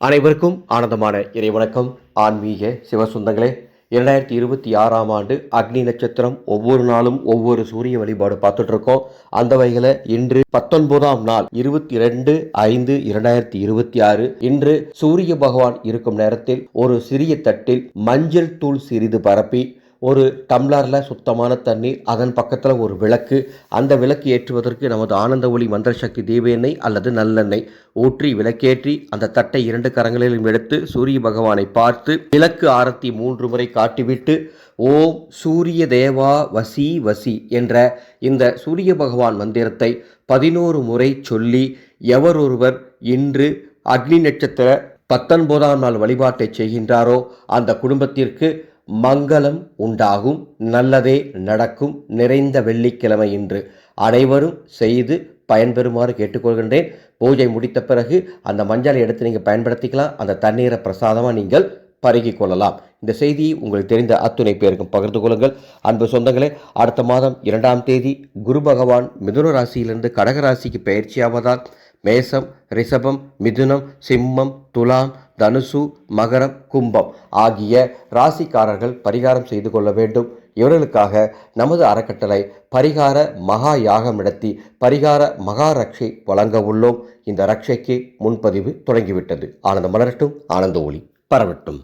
அனைவருக்கும் ஆனந்தமான இறைவணக்கம். ஆன்மீக சிவசுந்தங்களே, 2026ஆம் ஆண்டு அக்னி நட்சத்திரம் ஒவ்வொரு நாளும் ஒவ்வொரு சூரிய வழிபாடு பார்த்துட்டு இருக்கோம். அந்த வகையில் இன்று 19ஆம் நாள் 22/5/2026 இன்று சூரிய பகவான் இருக்கும் நேரத்தில் ஒரு சிறிய தட்டில் மஞ்சள் தூள் சிறிது பரப்பி ஒரு டம்ளரில் சுத்தமான தண்ணீர், அதன் பக்கத்தில் ஒரு விளக்கு, அந்த விளக்கு ஏற்றுவதற்கு நமது ஆனந்த ஒளி மந்திர சக்தி தீப எண்ணெய் அல்லது நல்லெண்ணெய் ஊற்றி விளக்கேற்றி அந்த தட்டை 2 கரங்களிலும் எடுத்து சூரிய பகவானை பார்த்து விளக்கு ஆரத்தி 3 முறை காட்டிவிட்டு ஓம் சூரிய தேவா வசி வசி என்ற இந்த சூரிய பகவான் மந்திரத்தை 11 முறை சொல்லி எவரொருவர் இன்று அக்னி நட்சத்திர 19ஆம் நாள் வழிபாட்டை செய்கின்றாரோ அந்த குடும்பத்திற்கு மங்களம் உண்டாகும், நல்லதே நடக்கும். நிறைந்த வெள்ளிக்கிழமை இன்று அனைவரும் செய்து பயன்பெறுமாறு கேட்டுக்கொள்கின்றேன். பூஜை முடித்த பிறகு அந்த மஞ்சளை எடுத்து நீங்கள் பயன்படுத்திக்கலாம். அந்த தண்ணீரை பிரசாதமாக நீங்கள் பருகி கொள்ளலாம். இந்த செய்தியை உங்களுக்கு தெரிந்த அத்துணை பேருக்கும் பகிர்ந்து கொள்ளுங்கள். அன்பு சொந்தங்களே, அடுத்த மாதம் 2ஆம் தேதி குரு பகவான் மிதுன ராசியிலிருந்து கடக ராசிக்கு பயிற்சியாவதால் மேசம், ரிஷபம், மிதுனம், சிம்மம், துலாம், தனுசு, மகரம், கும்பம் ஆகிய ராசிக்காரர்கள் பரிகாரம் செய்து கொள்ள வேண்டும். இவர்களுக்காக நமது அறக்கட்டளை பரிகார மகா யாகம் நடத்தி பரிகார மகா ரக்ஷை வழங்க உள்ளோம். இந்த ரக்ஷைக்கு முன்பதிவு தொடங்கிவிட்டது. ஆனந்த மலரட்டும், ஆனந்த ஒளி பரவட்டும்.